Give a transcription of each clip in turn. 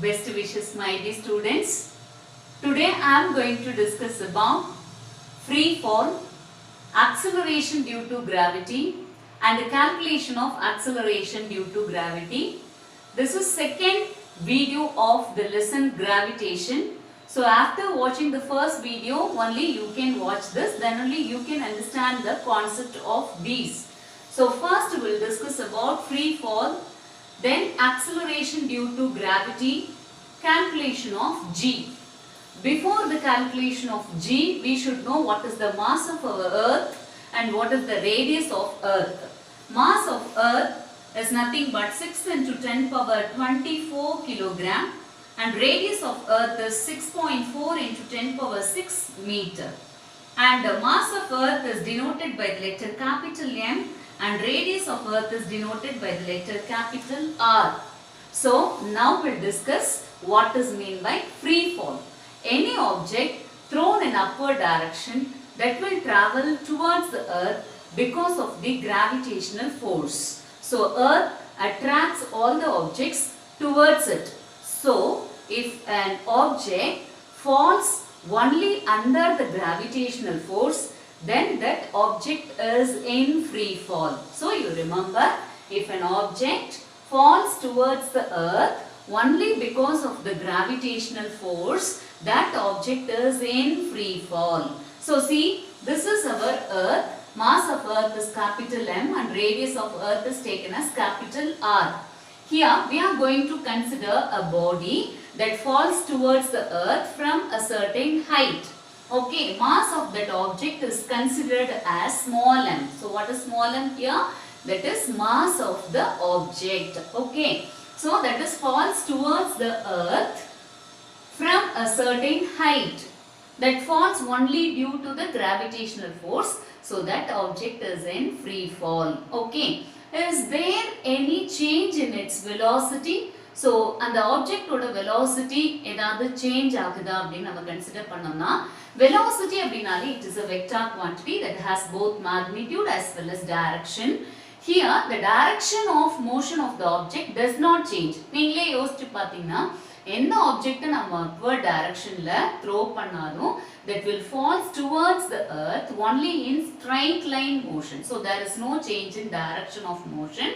Best wishes, my dear students. Today I am going to discuss about free fall, acceleration due to gravity and the calculation of acceleration due to gravity. This is second video of the lesson gravitation. So after watching the first video, only you can watch this, then only you can understand the concept of these. So first we will discuss about free fall, then acceleration due to gravity, calculation of g. Before the calculation of g, we should know what is the mass of our earth and what is the radius of earth. Mass of earth is nothing but 6 into 10 power 24 kilogram and radius of earth is 6.4 into 10 power 6 meter. And the mass of earth is denoted by the letter capital M and radius of earth is denoted by the letter capital R. So now we'll discuss what is meant by free fall. Any object thrown in upward direction that will travel towards the earth because of the gravitational force. So earth attracts all the objects towards it. So if an object falls only under the gravitational force, then that object is in free fall. So you remember, if an object falls towards the earth only because of the gravitational force, that object is in free fall. So see, this is our earth. Mass of earth is capital M and radius of earth is taken as capital R. Here we are going to consider a body that falls towards the earth from a certain height. Okay, mass of that object is considered as small m. So what is small m here? That is mass of the object. Okay, so that is falls towards the earth from a certain height. That falls only due to the gravitational force. So that object is in free fall. Okay, is there any change in its velocity? So, and the object oda velocity edavadhu change agudha appdi nama consider pannona, velocity abdinale it is a vector quantity that has both magnitude as well as direction. Here the direction of motion of the object does not change. Neengale yosichu pathina, endha object nama upward direction la throw pannalum that will fall towards the earth only in straight line motion. So there is no change in direction of motion.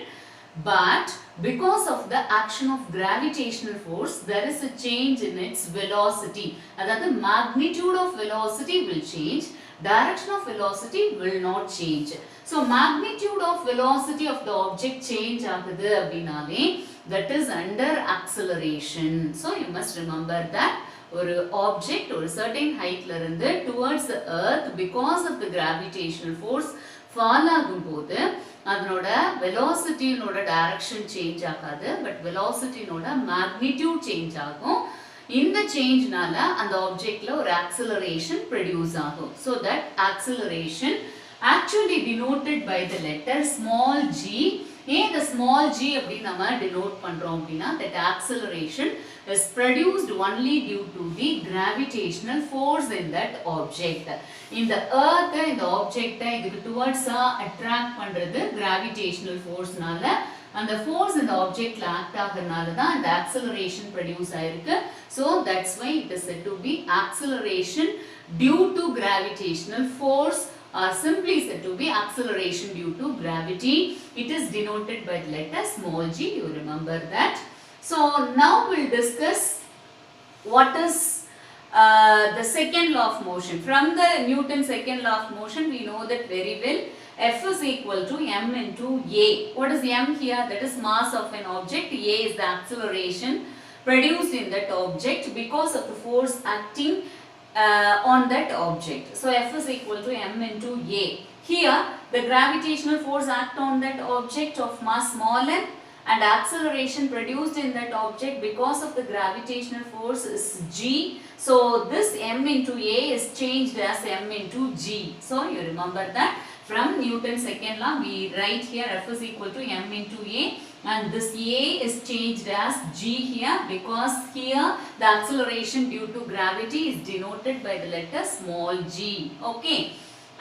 But because of the action of gravitational force, there is a change in its velocity. That the magnitude of velocity will change, direction of velocity will not change. So magnitude of velocity of the object change agudhu abinale, that is under acceleration. So you must remember that ஒரு object ஒரு certain height ல இருந்து towards the earth because of the gravitational force fall ஆகும்போது அதனோட velocity நோட direction change ஆகாது, but velocity நோட magnitude change ஆகும். இந்த change நால அந்த objectல ஒரு acceleration produce ஆகும். So that acceleration actually denoted by the letter small g. ஏன் the small g அப்படி நம்ம denote பண்றோம் அப்படின்னா, that acceleration is produced only due to the gravitational force in that object. In the earth, in the object இதுக்கு towards attract பண்றது gravitational force நால, and the force in the object act ஆகறனால தான் அந்த acceleration produce ஆயிருக்கு. So that's why it is said to be acceleration due to gravitational force, or simply said to be acceleration due to gravity. It is denoted by the letter small g. You remember that. So now we'll discuss what is the second law of motion. From the Newton's second law of motion, we know that very well. F is equal to m into a. What is m here? That is mass of an object. A is the acceleration produced in that object because of the force acting on that object. So F is equal to m into a. Here the gravitational force act on that object of mass small m and acceleration produced in that object because of the gravitational force is g. So this m into a is changed as m into g. So you remember that from Newton's second law we write here F is equal to m into a, and this a is changed as g here because here the acceleration due to gravity is denoted by the letter small g. Okay.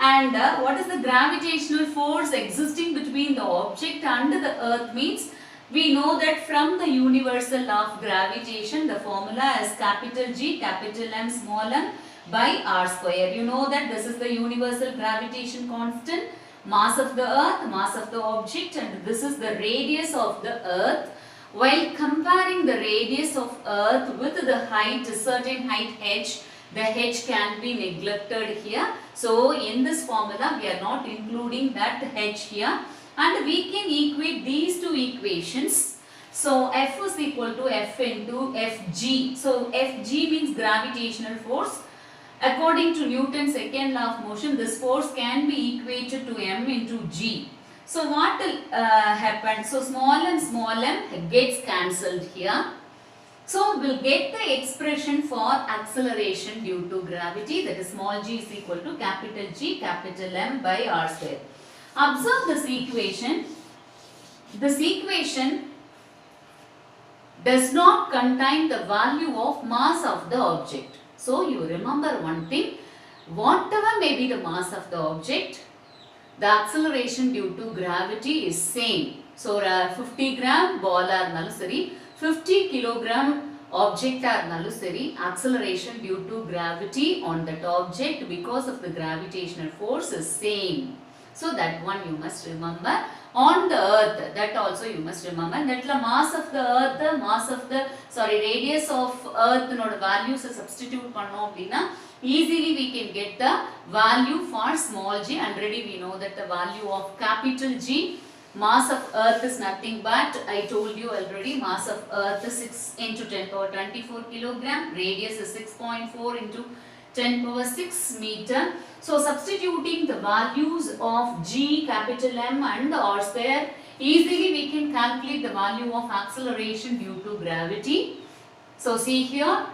And what is the gravitational force existing between the object and the earth means We know that from the universal law of gravitation, the formula is capital G, capital M, small m by r square. You know that this is the universal gravitation constant, mass of the earth, mass of the object, and this is the radius of the earth. While comparing the radius of earth with the height, a certain height h, the h can be neglected here. So in this formula, we are not including that h here. And we can equate these two equations. So F is equal to F into Fg. So Fg means gravitational force. According to Newton's second law of motion, this force can be equated to m into g. So what will happen? So small m gets cancelled here. So we'll get the expression for acceleration due to gravity, that is small g is equal to capital G, capital M by r square. Observe this equation. This equation does not contain the value of mass of the object. So you remember one thing, whatever may be the mass of the object, the acceleration due to gravity is same. So 50 gram ball or nalusari, 50 kilogram object or nalusari, acceleration due to gravity on that object because of the gravitational force is same. So that one you must remember. On the earth, that also you must remember. That the mass of the earth, radius of earth node values substitute pannom appadina, easily we can get the value for small g. Already we know that the value of capital G, mass of earth is nothing but, I told you already, mass of earth is 6 into 10 power 24 kilogram, radius is 6.4 into 10 power 6 meter. So substituting the values of G, capital M and R square, easily we can calculate the value of acceleration due to gravity. So see here,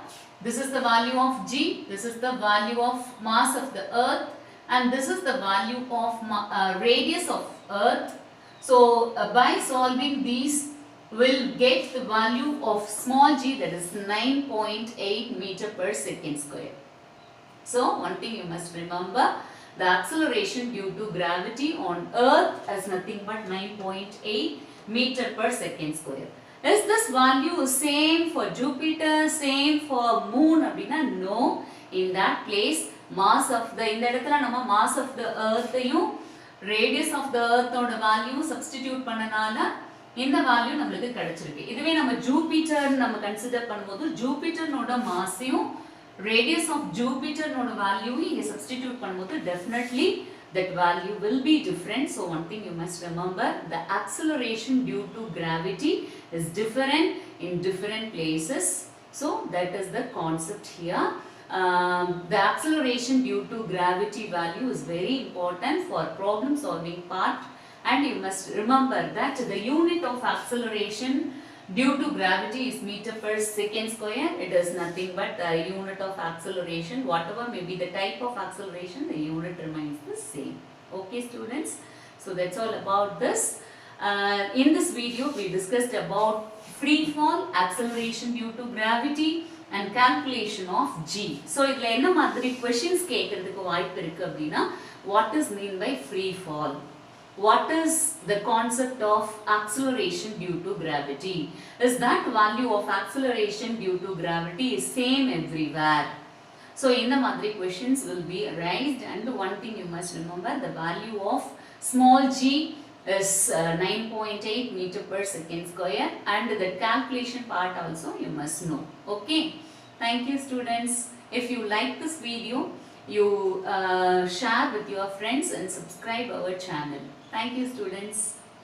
this is the value of G, this is the value of mass of the earth, and this is the value of radius of earth. So by solving these, we'll get the value of small g, that is 9.8 meter per second square. So one thing you must remember, the acceleration due to gravity on earth is nothing but 9.8 meter per second square. Is this value same for Jupiter, same for moon? No. In that place, mass of the, mass of the earth, radius of the earth value substitute pannanaala இந்த value நமக்கு கிடைச்சிருக்கு. இதுவே நம்ம Jupiter நம்ம consider பண்ணும்போது Jupiter நோட மாஸையும் radius of Jupiter node value இங்க substitute பண்ணும்போது definitely that value will be different. So one thing you must remember, the acceleration due to gravity is different in different places. So that is the concept here. The acceleration due to gravity value is very important for problem solving part, and you must remember that the unit of acceleration due to gravity is meter per second square. It is nothing but the unit of acceleration. Whatever may be the type of acceleration, the unit remains the same. Okay students, so that's all about this. In this video we discussed about free fall, acceleration due to gravity and calculation of G. So idla enna madri questions kekradhukku vaayippu irukku appadina, what is mean by free fall? What is the concept of acceleration due to gravity? Is that value of acceleration due to gravity is same everywhere? So in the madri questions will be raised, and one thing you must remember, the value of small g is 9.8 meter per second square, and the calculation part also you must know. Okay, thank you students. If you like this video, you share with your friends and subscribe our channel. Thank you students.